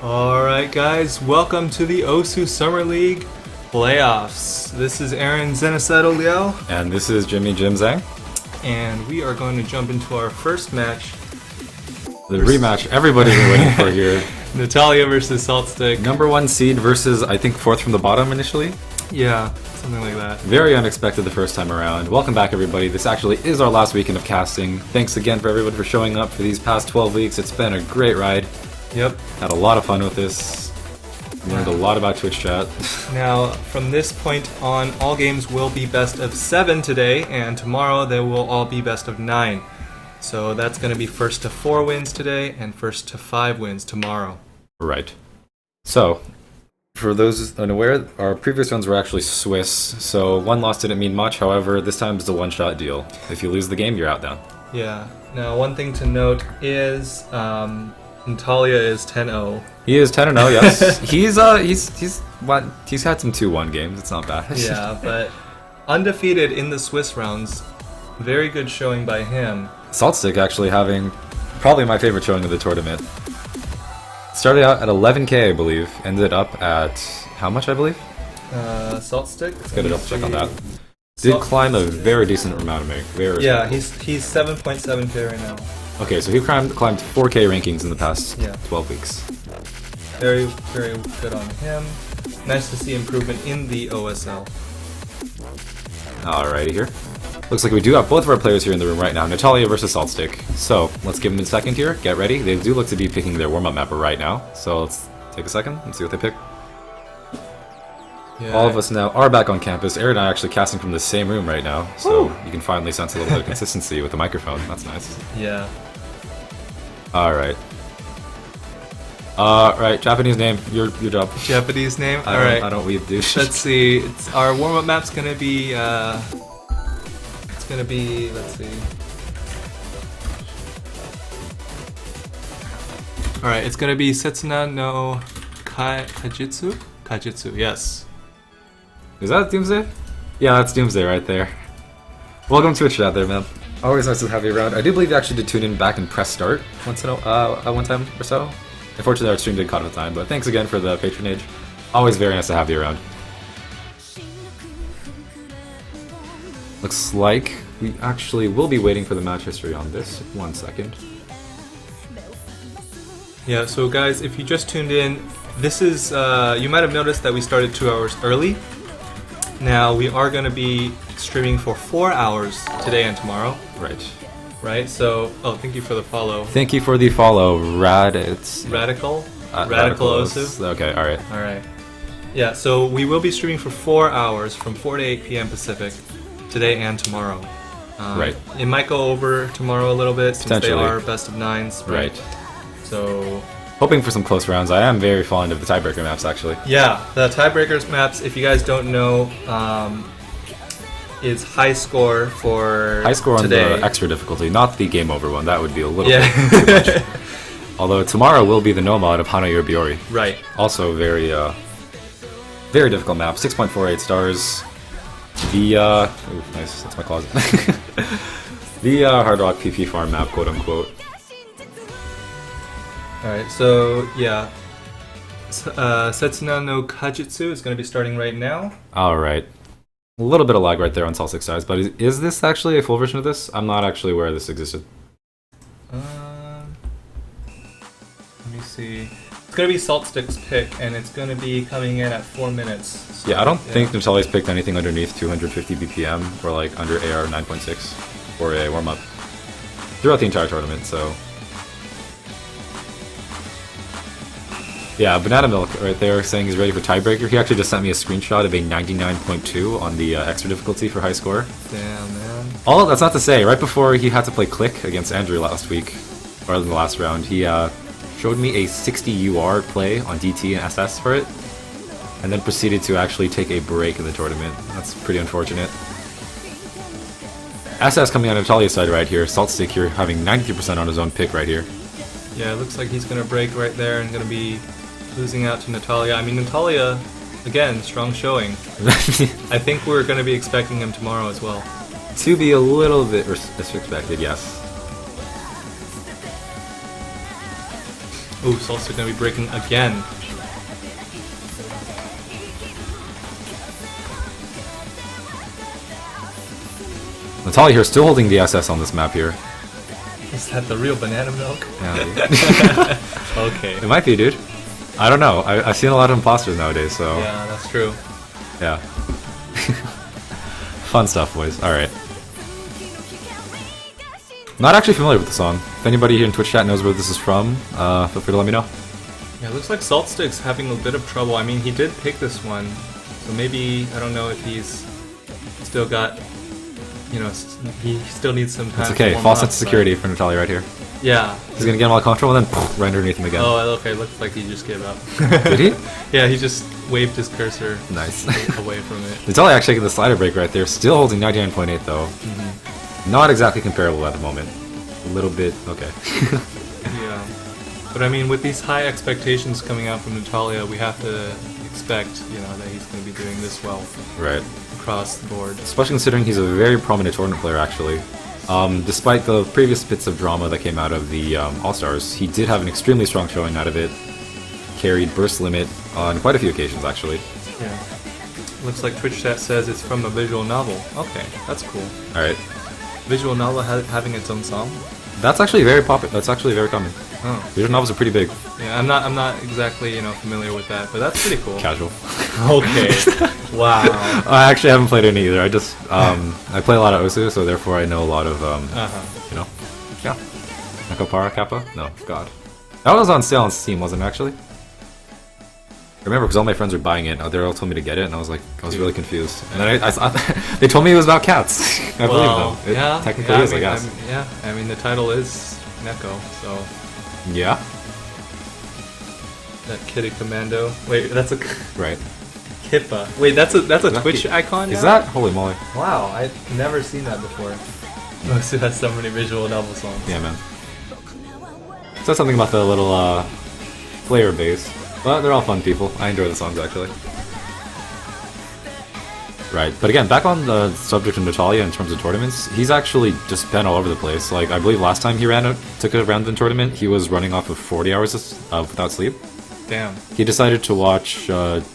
Alright guys, welcome to the OSU Summer League playoffs. This is Aaron Zeniceto Liao. And this is Jimmy Jim Zhang. And we are going to jump into our first match. The rematch everybody's been waiting for here. Natalia versus Saltstick. Number 1 seed versus, I think, 4th from the bottom initially. Yeah, something like that. Very unexpected the first time around. Welcome back, everybody. This actually is our last weekend of casting. Thanks again for everybody for showing up for these past 12 weeks. It's been a great ride. Yep. Had a lot of fun with this. Learned a lot about Twitch chat. Now, from this point on, all games will be best of 7 today, and tomorrow they will all be best of 9. So that's going to be first to 4 wins today, and first to 5 wins tomorrow. Right. So, for those unaware, our previous ones were actually Swiss, so one loss didn't mean much. However, this time it's a one-shot deal. If you lose the game, you're out then. Yeah. Now, one thing to note is Natalia is 10-0. He is 10-0, yes. he's had some 2-1 games. It's not bad. Yeah, but undefeated in the Swiss rounds. Very good showing by him. Saltstick actually having probably my favorite showing of the tournament. Started out at 11k, I believe. Ended up at how much, I believe? Saltstick. Let's get a double check on that. Did climb a very decent amount of make. Very yeah, he's 7.7k right now. Okay, so he climbed 4k rankings in the past 12 weeks. Very, very good on him. Nice to see improvement in the OSL. Alrighty here. Looks like we do have both of our players here in the room right now. Natalia versus Saltstick. So, let's give them a second here. Get ready. They do look to be picking their warm-up map right now. So let's take a second and see what they pick. Yeah. All of us now are back on campus. Aaron and I are actually casting from the same room right now. So you can finally sense a little bit of consistency with the microphone. That's nice. Yeah. Alright. Right, Japanese name. Your job. Japanese name? Alright. I don't weave, dude. Let's see. Our warm-up map's gonna be, let's see. Alright, it's gonna be Setsuna no Kajitsu? Kajitsu, yes. Is that Doomsday? Yeah, that's Doomsday right there. Welcome to Twitch chat there, man. Always nice to have you around. I do believe you actually did tune in back and press start one time or so. Unfortunately, our stream did cut off time, but thanks again for the patronage. Always very nice to have you around. Looks like we actually will be waiting for the match history on this. 1 second. Yeah, so guys, if you just tuned in, this is, you might have noticed that we started 2 hours early. Now, we are going to be streaming for 4 hours today and tomorrow. Right, so, thank you for the follow. Thank you for the follow, Radical Osu. Okay, alright. Alright. Yeah, so we will be streaming for 4 hours from 4 to 8 p.m. Pacific today and tomorrow. Right. It might go over tomorrow a little bit since they are best of 9s. Right. So... hoping for some close rounds. I am very fond of the tiebreaker maps, actually. Yeah, the tiebreakers maps, if you guys don't know, is high score for high score today. On the extra difficulty, not the game over one. That would be a little bit too much. Although tomorrow will be the no mod of Hana Yoribiori. Right. Also very very difficult map. 6.48 stars. The ooh, nice. That's my closet. The Hard Rock PP farm map, quote unquote. Alright, so yeah. Setsuna no Kajitsu is going to be starting right now. Alright. A little bit of lag right there on Saltstick's size, but is this actually a full version of this? I'm not actually aware this existed. Let me see. It's going to be Saltstick's pick, and it's going to be coming in at 4 minutes. So, yeah, I don't think Natalia's picked anything underneath 250 BPM or like under AR 9.6 for a warm-up throughout the entire tournament, so... yeah, Banana Milk right there saying he's ready for tiebreaker. He actually just sent me a screenshot of a 99.2 on the extra difficulty for high score. Damn, man. All that's not to say, right before he had to play Click against Andrew last week, or in the last round, he showed me a 60 UR play on DT and SS for it, and then proceeded to actually take a break in the tournament. That's pretty unfortunate. SS coming on Natalia's side right here. Saltstick here having 93% on his own pick right here. Yeah, it looks like he's going to break right there and going to be losing out to Natalia. I mean, Natalia, again, strong showing. I think we're going to be expecting him tomorrow as well. To be a little bit expected, yes. Ooh, Salt's gonna be breaking again. Natalia here still holding the SS on this map here. Is that the real banana milk? Yeah, Okay. it might be, dude. I don't know. I've seen a lot of imposters nowadays, so Yeah, that's true. yeah. Fun stuff, boys. Alright. Not actually familiar with the song. If anybody here in Twitch chat knows where this is from, feel free to let me know. Yeah, it looks like Saltstick's having a bit of trouble. I mean, he did pick this one, so maybe, I don't know if he's still got, you know, he still needs some time. It's okay. to warm False up, sense of security for Natalia right here. but- Yeah. He's gonna get him all comfortable and then right underneath him again. Oh, okay. Looks like he just gave up. Did he? Yeah, he just waved his cursor Nice. away from it. Natalia actually taking the slider break right there. Still holding 99.8 though. Not exactly comparable at the moment. A little bit. Okay. Yeah. But I mean, with these high expectations coming out from Natalia, we have to expect, you know, that he's going to be doing this well Right. across the board. Especially considering he's a very prominent tournament player, actually. Despite the previous bits of drama that came out of the All-Stars, he did have an extremely strong showing out of it. Carried Burst Limit on quite a few occasions, actually. Yeah. Looks like Twitch chat says it's from a visual novel. Okay, that's cool. Alright. Visual novel having its own song? That's actually very popular. That's actually very common. Oh. Visual novels are pretty big. Yeah, I'm not exactly, you know, familiar with that, but that's pretty cool. Casual. Okay. Wow. I actually haven't played any either. I just, I play a lot of Osu, so therefore I know a lot of, you know. Yeah. Nakapara Kappa? No, God. That was on sale on Steam, wasn't it, actually? I remember because all my friends were buying it. They all told me to get it, and I was like, I was really confused. And then I thought they told me it was about cats. I believe them. It Yeah. technically yeah, is, I guess. I mean, the title is Neko, so Yeah. that Kitty Commando. Wait, that's a Right. Kippa. Wait, that's a that Twitch Ki- icon. Is now? that? Holy moly. Wow, I've never seen that before. Osu has so many visual novel songs. Yeah, man. Said something about the little player base, but they're all fun people. I enjoy the songs actually. Right, but again, back on the subject of Natalia in terms of tournaments, he's actually just been all over the place. Like, I believe last time he took a round in tournament, he was running off of 40 hours without sleep. Damn. He decided to watch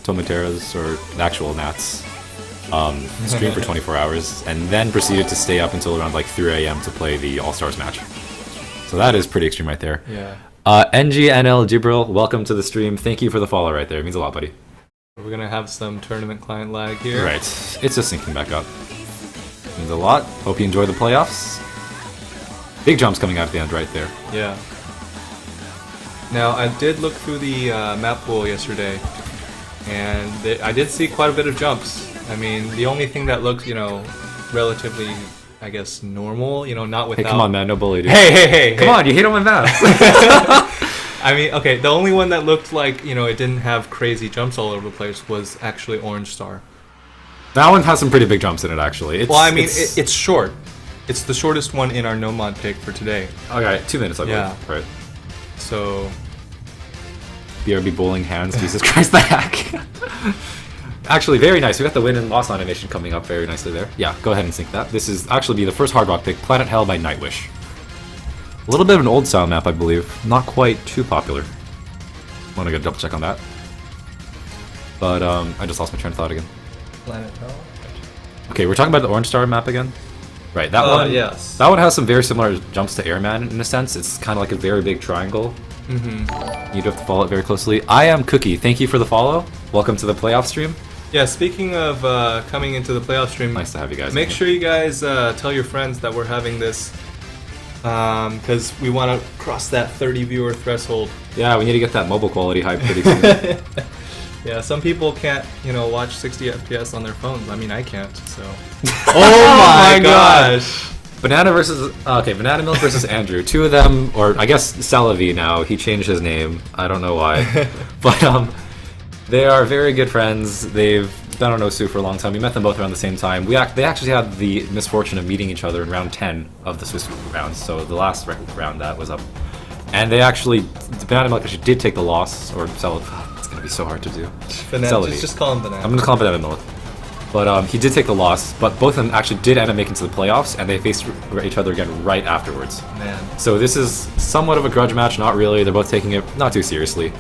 Tomatera's, or actual Nat's, stream for 24 hours, and then proceeded to stay up until around like 3 a.m. to play the All-Stars match. So that is pretty extreme right there. Yeah. NGNL Jibril, welcome to the stream. Thank you for the follow right there. It means a lot, buddy. We're gonna have some tournament client lag here. Right. It's just syncing back up. Means a lot. Hope you enjoy the playoffs. Big jumps coming out at the end right there. Yeah. Now, I did look through the map pool yesterday, and I did see quite a bit of jumps. I mean, the only thing that looked, you know, relatively, I guess, normal, you know, not without... Hey, come on, man. No bully, dude. Hey! Come on, you hate on my maps. I mean, okay, the only one that looked like, you know, it didn't have crazy jumps all over the place was actually Orange Star. That one has some pretty big jumps in it, actually. Well, I mean, it's short. It's the shortest one in our no mod pick for today. Okay, 2 minutes, I believe. Yeah. Right. So... BRB bowling hands, Jesus Christ, the hack. Actually, very nice. We got the win and loss animation coming up very nicely there. Yeah, go ahead and sync that. This is actually be the first Hard Rock pick, Planet Hell by Nightwish. A little bit of an old style map, I believe. Not quite too popular. Want to get a double check on that. But I just lost my train of thought again. Planet Hell? Okay, we're talking about the Orange Star map again. Right, that one. Yes. That one has some very similar jumps to Airman in a sense. It's kind of like a very big triangle. Mm-hmm. You do have to follow it very closely. I am Cookie. Thank you for the follow. Welcome to the playoff stream. Yeah, speaking of coming into the playoff stream, Nice to have you guys. make sure you guys tell your friends that we're having this, because we want to cross that 30 viewer threshold. Yeah, we need to get that mobile quality high pretty soon. Yeah, some people can't, you know, watch 60 FPS on their phones. I mean, I can't, so. Oh my gosh! Banana versus Banana Milk versus Andrew. Two of them, or I guess Salavi now. He changed his name. I don't know why, but they are very good friends. They've been on Osu for a long time. We met them both around the same time. They actually had the misfortune of meeting each other in round 10 of the Swiss rounds. So the last round that was up, and they actually Banana Milk actually did take the loss, or Salavi. It's gonna be so hard to do. Banana, Celebi. just call him Banana. I'm gonna call him Banana Milk. But he did take the loss, but both of them actually did end up making to the playoffs, and they faced each other again right afterwards. Man. So this is somewhat of a grudge match, not really. They're both taking it not too seriously.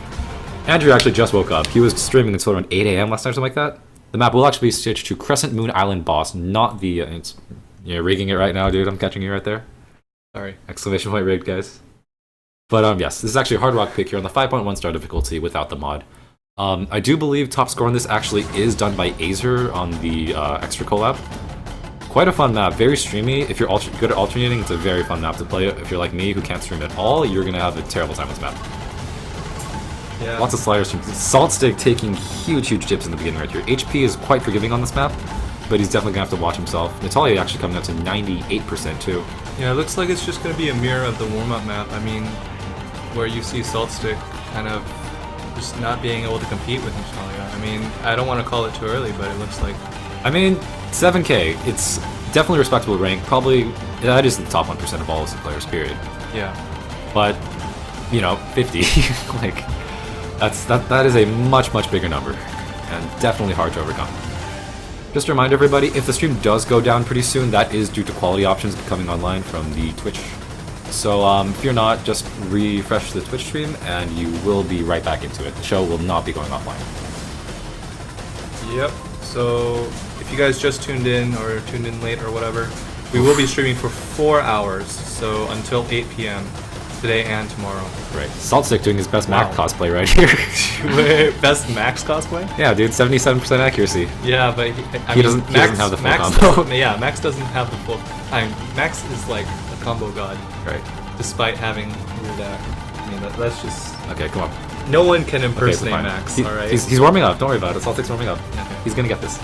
Andrew actually just woke up. He was streaming until around 8 a.m. last night, something like that. The map will actually be switched to Crescent Moon Island Boss, not the... you're rigging it right now, dude. I'm catching you right there. Sorry. Exclamation point rigged, guys. But yes, this is actually a hard rock pick here on the 5.1 star difficulty without the mod. I do believe top score on this actually is done by Azer on the extra collab. Quite a fun map, very streamy. If you're good at alternating, it's a very fun map to play. If you're like me, who can't stream at all, you're gonna have a terrible time with this map. Yeah. Lots of sliders. Salt Stick taking huge dips in the beginning right here. HP is quite forgiving on this map, but he's definitely gonna have to watch himself. Natalia actually coming up to 98% too. Yeah, it looks like it's just gonna be a mirror of the warm-up map. I mean, where you see Salt Stick kind of just not being able to compete with Natalia. I mean, I don't want to call it too early, but it looks like... I mean, 7k, it's definitely a respectable rank. Probably, that is the top 1% of all the players, period. Yeah. But, 50, like, that is a much bigger number, and definitely hard to overcome. Just to remind everybody, if the stream does go down pretty soon, that is due to quality options coming online from the Twitch. So if you're not, just refresh the Twitch stream and you will be right back into it. The show will not be going offline. Yep. So if you guys just tuned in or tuned in late or whatever, we will be streaming for 4 hours, so until 8 p.m. today and tomorrow. Right. Saltstick doing his best Wow. Mac cosplay right here. Wait, best Max cosplay? Yeah, dude, 77% accuracy. Yeah, but He doesn't have the full Max combo. doesn't- Yeah, Max doesn't have the full. Max is like a combo god, Right. despite having weird act. I mean, that's just Okay, come on. no one can Okay, impersonate fine. Max. He- all right. He's warming up. Don't worry about it. Saltstick's warming up. Okay. He's gonna get this.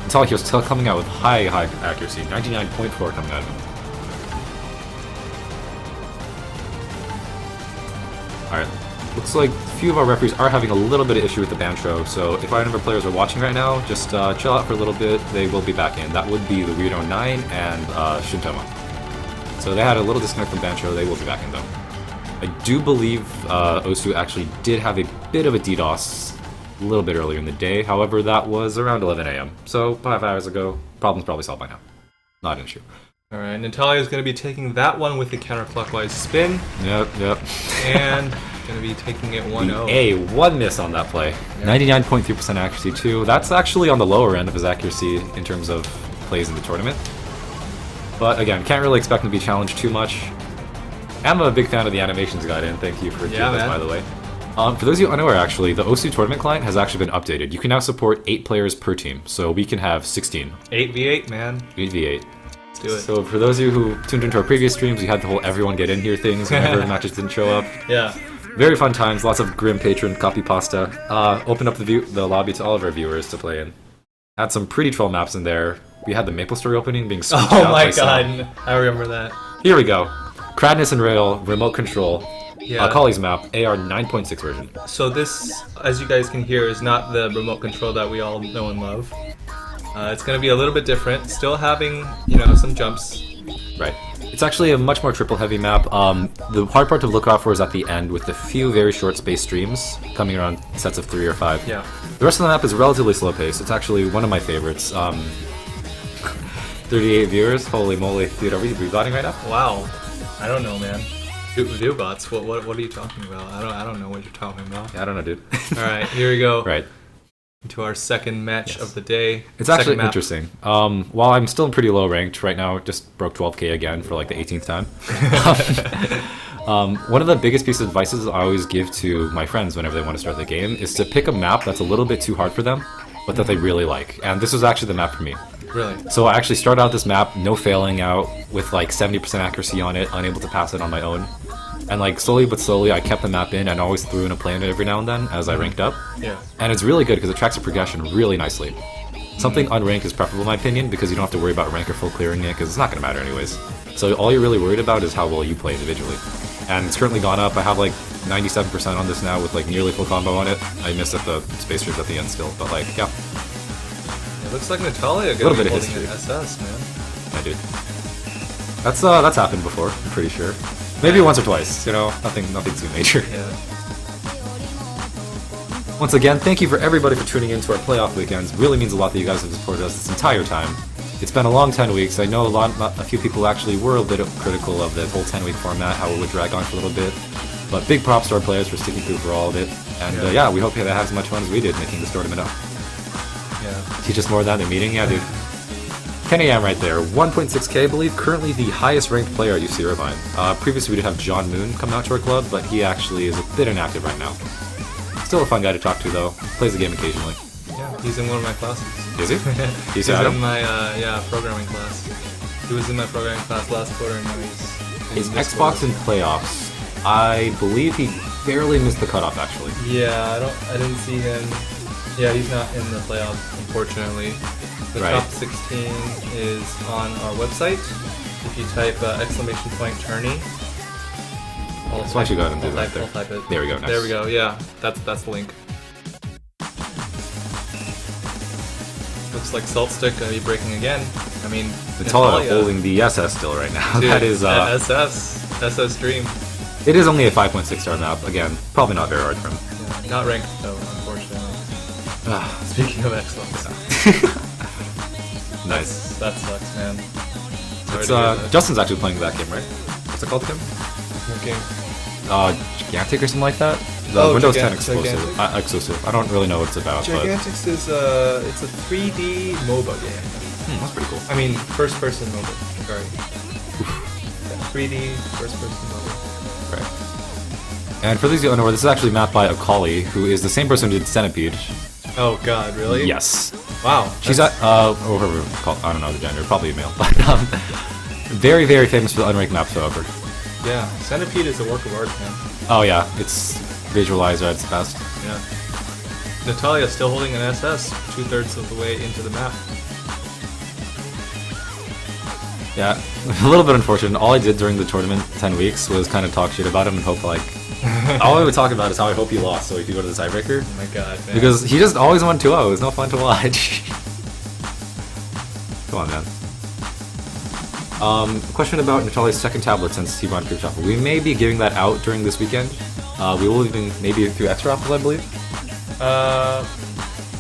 Until he was still coming out with high accuracy, 99.4 coming out of him. Alright, looks like a few of our referees are having a little bit of issue with the Bantro, so if our number of players are watching right now, just chill out for a little bit, they will be back in. That would be the Weirdo 9 and Shintoma. So they had a little disconnect from Bantro, they will be back in though. I do believe Osu actually did have a bit of a DDoS a little bit earlier in the day, however that was around 11 a.m. So 5 hours ago, problem's probably solved by now. Not an issue. All right, Natalia is going to be taking that one with the counterclockwise spin, Yep. and going to be taking it 1-0. One miss on that play. 99.3% accuracy too. That's actually on the lower end of his accuracy in terms of plays in the tournament. But again, can't really expect him to be challenged too much. I'm a big fan of the animations guide in. Thank you for doing this, man. by the way. For those of you unaware, actually, the Osu tournament client has actually been updated. You can now support 8 players per team, so we can have 16. 8v8, man. 8v8. Let's do it. So for those of you who tuned into our previous streams, we had the whole everyone get in here things whenever matches didn't show up. Yeah. Very fun times, lots of grim patron copy pasta. Open up the lobby to all of our viewers to play in. Had some pretty troll maps in there. We had the Maple Story opening being screeched Oh out my by Sam. god, I remember that. Here we go. Cradness and Rail, remote control. Yeah. Collie's map, AR 9.6 version. So this, as you guys can hear, is not the remote control that we all know and love. It's going to be a little bit different, still having, some jumps. Right. It's actually a much more triple heavy map. The hard part to look out for is at the end with a few very short space streams coming around sets of 3 or 5. Yeah. The rest of the map is relatively slow paced. It's actually one of my favorites. 38 viewers, holy moly. Dude, are we rebotting right now? Wow. I don't know, man. Viewbots, what are you talking about? I don't know what you're talking about. Yeah, I don't know, dude. Alright, here we go. Right. To our second match Yes. of the day. It's Second actually map. interesting. While I'm still pretty low ranked right now, just broke 12k again for like the 18th time. One of the biggest pieces of advice I always give to my friends whenever they want to start the game is to pick a map that's a little bit too hard for them, but that they really like. And this was actually the map for me. Really? So I actually started out this map, no failing out, with like 70% accuracy on it, unable to pass it on my own. And like slowly but slowly I kept the map in and always threw in a play in it every now and then as I ranked up. Yeah. And it's really good because it tracks the progression really nicely. Something unranked is preferable in my opinion because you don't have to worry about rank or full clearing it because it's not going to matter anyways. So all you're really worried about is how well you play individually. And it's currently gone up. I have like 97% on this now with like nearly full combo on it. I missed at the space streams at the end still, but like, yeah. It looks like Natalia Little gonna be bit of holding history. an SS, man. I did. That's happened before, I'm pretty sure. Maybe once or twice, nothing too major. Yeah. Once again, thank you for everybody for tuning in to our playoff weekends. Really means a lot that you guys have supported us this entire time. It's been a long 10 weeks. I know a few people actually were a bit critical of the whole 10-week format, how it would drag on for a little bit. But big props to our players for sticking through for all of it. And yeah, we hope they have as much fun as we did making this tournament up. Yeah. Teach us more than the meeting? Yeah, dude. Kenny Am right there, 1.6k, I believe, currently the highest ranked player at UC Irvine. Previously we did have John Moon come out to our club, but he actually is a bit inactive right now. Still a fun guy to talk to though, plays the game occasionally. Yeah, he's in one of my classes. Is he? He's in my programming class. He was in my programming class last quarter and now he's in this Xbox quarter. in playoffs. I believe he barely missed the cutoff actually. Yeah, I didn't see him. Yeah, he's not in the playoffs, unfortunately. The Right. top 16 is on our website. If you type !tourney. So I should go ahead and do that there. I'll type it. There we go, nice. There we go, yeah. That's the link. Looks like Saltstick gonna be breaking again. I mean, Natalia holding the SS still right now. Dude, That is SS Dream. It is only a 5.6 star map. Again, probably not very hard for him. Yeah, not ranked though, unfortunately. Speaking of Xbox. Nice. That sucks, man. Sorry It's to hear that. Justin's actually playing that game, right? What's it called again? Okay. Gigantic or something like that? The Oh, Windows 10 Gigantic. exclusive. I don't really know what it's about, Gigantics is it's a 3D MOBA game. but that's pretty cool. I mean, first-person MOBA. Sorry. Yeah, 3D first-person MOBA. Right. And for those who don't know, this is actually mapped by Akali, who is the same person who did Centipede. Oh God, really? Yes. Wow. She's or whatever it's called. I don't know the gender. Probably a male, but very, very famous for the unranked maps, however. Yeah, Centipede is a work of art, man. Oh yeah, it's visualizer at its best. Yeah. Natalia still holding an SS 2/3 of the way into the map. Yeah, a little bit unfortunate. All I did during the tournament 10 weeks was kind of talk shit about him and hope like all I would talk about is how I hope he lost so he could go to the tiebreaker. Oh my God, man. Because he just always won 2-0. It's no fun to watch. Come on, man. Question about Natalia's second tablet since he won Group Shuffle. We may be giving that out during this weekend. We will even maybe through extra raffles, I believe.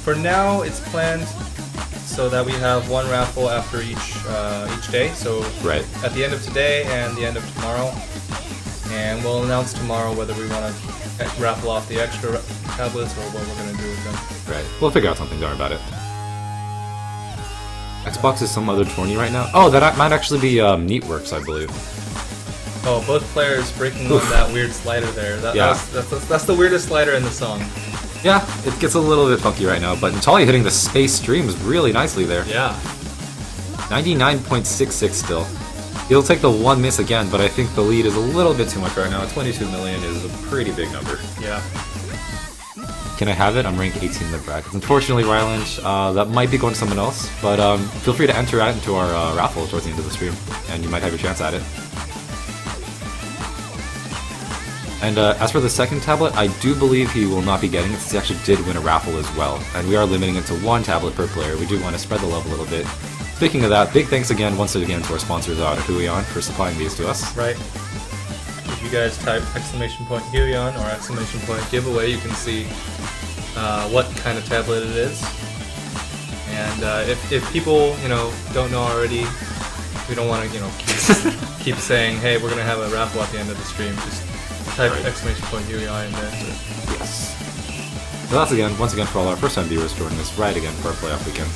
For now, it's planned so that we have one raffle after each day. So Right. at the end of today and the end of tomorrow, and we'll announce tomorrow whether we want to raffle off the extra tablets or what we're gonna do with them. Right. We'll figure out something, don't worry about it. Xbox is some other tourney right now. Oh, that might actually be Neatworks, I believe. Oh, both players breaking on that weird slider there. Yeah. That's the weirdest slider in the song. Yeah, it gets a little bit funky right now, but Natalia hitting the space streams really nicely there. Yeah. 99.66 still. He'll take the one miss again, but I think the lead is a little bit too much right now. 22 million is a pretty big number. Yeah. Can I have it? I'm rank 18 in the brackets. Unfortunately, Ryland, that might be going to someone else, but feel free to enter that into our raffle towards the end of the stream, and you might have your chance at it. And as for the second tablet, I do believe he will not be getting it since he actually did win a raffle as well. And we are limiting it to one tablet per player. We do want to spread the love a little bit. Speaking of that, big thanks once again to our sponsors out at Huion for supplying these to us. Right. If you guys type !Huion or !giveaway, you can see what kind of tablet it is. And if people don't know already, we don't want to keep saying, hey, we're gonna have a raffle at the end of the stream. Just type Right. !Huion in there. Yes. So that's once again for all our first-time viewers joining us right again for our playoff weekend.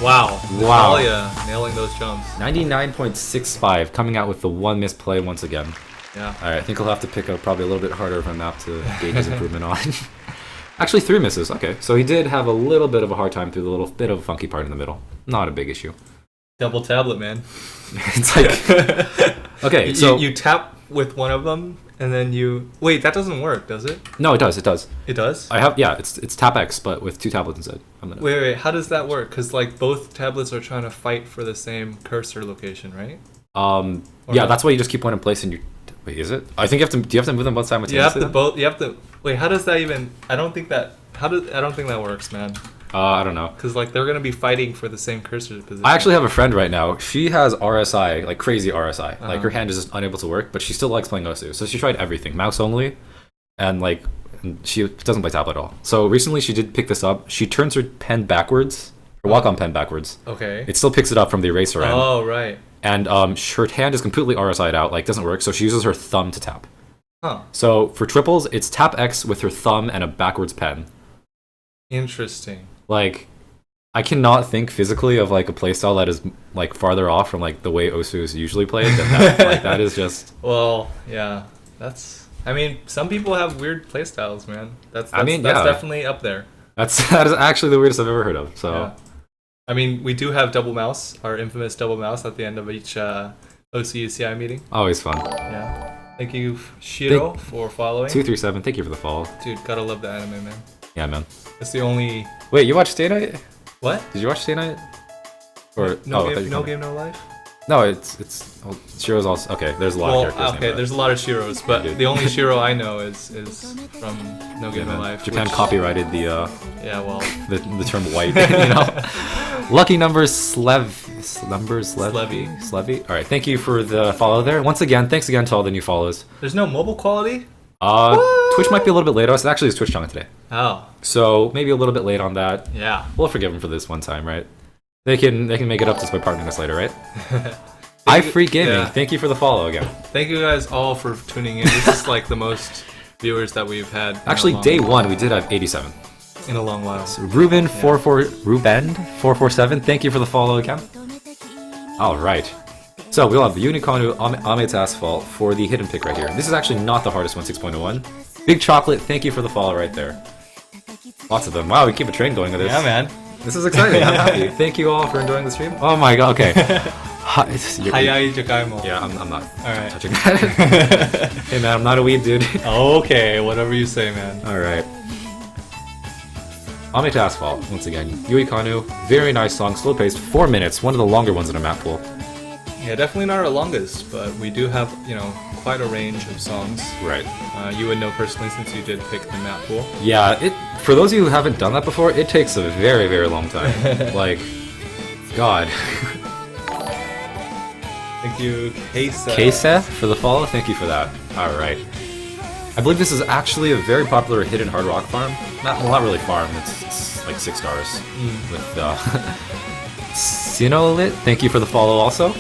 Wow. Wow. Natalia nailing those jumps. 99.65, coming out with the one misplay once again. Yeah. Alright, I think I'll have to pick up probably a little bit harder of a map to gauge his improvement on. Actually, 3 misses. Okay, so he did have a little bit of a hard time through the little bit of a funky part in the middle. Not a big issue. Double tablet, man. It's like... Okay, so... You tap with one of them, and then you... Wait, that doesn't work, does it? No, it does, it does. It does? It's Tap X, but with 2 tablets instead. Wait, how does that work? Because, like, both tablets are trying to fight for the same cursor location, right? Yeah, not? that's why you just keep one in place and you... Wait, is it? I think do you have to move them both simultaneously? You have to... Wait, how does that even... I don't think that works, man. I don't know. Because, like, they're going to be fighting for the same cursor position. I actually have a friend right now. She has RSI, like crazy RSI. Like her hand is just unable to work, but she still likes playing Osu. So she tried everything, mouse only, and like and she doesn't play tap at all. So recently she did pick this up. She turns her pen backwards, her Wacom pen backwards. Okay. It still picks it up from the eraser end. Oh, right. And her hand is completely RSI'd out, like doesn't work, so she uses her thumb to tap. Huh. So for triples, it's tap X with her thumb and a backwards pen. Interesting. Like, I cannot think physically of like a playstyle that is like farther off from like the way Osu is usually played. That is just. Well, yeah. I mean, some people have weird playstyles, man. That's yeah. definitely up there. That is actually the weirdest I've ever heard of. So. Yeah. I mean, we do have double mouse, our infamous double mouse at the end of each OCUCI meeting. Always fun. Yeah. Thank you, Shiro, for following. 237, thank you for the follow. Dude, gotta love the anime, man. Yeah, man. It's the only. Wait, you watched Stay Night? What? Did you watch Stay Night? Or no game, no life. No, it's Shiro's also okay. There's a lot of characters. Okay, there's a lot of Shiros, but the only Shiro I know is from No Game No Life. Japan copyrighted the yeah, well, the term white. You know, lucky numbers Slevy. All right, thank you for the follow there. Once again, thanks again to all the new follows. There's no mobile quality. Twitch might be a little bit late. It's actually his Twitch channel today. Oh. So maybe a little bit late on that. Yeah. We'll forgive him for this one time, right? They can make it up just by partnering us later, right? iFree Gaming, yeah. Thank you for the follow again. Thank you guys all for tuning in. This is like the most viewers that we've had. Actually, day one we did have 87. In a long while. So Ruben 447, thank you for the follow again. All right. So we'll have the Unicorn Ame's Asphalt for the hidden pick right here. This is actually not the hardest one, 6.01. Big Chocolate, thank you for the follow right there. Lots of them. Wow, we keep a train going with this. Yeah, man. This is exciting. I'm happy. Thank you all for enjoying the stream. Oh my god, okay. Hayai Jagaimo. Yeah, I'm not Alright. touching that. Hey man, I'm not a weed dude. Okay, whatever you say, man. Alright. Ame to Asphalt, once again. Yui Kanu, very nice song, slow paced, 4 minutes, one of the longer ones in our map pool. Yeah, definitely not our longest, but we do have, quite a range of songs. Right. You would know personally since you did pick the map pool. Yeah, for those of you who haven't done that before, it takes a very, very long time. Like, God. Thank you, Kesa, for the follow. Thank you for that. Alright. I believe this is actually a very popular hidden hard rock farm. Not really farm, it's like 6 stars. With Sinolit, thank you for the follow also.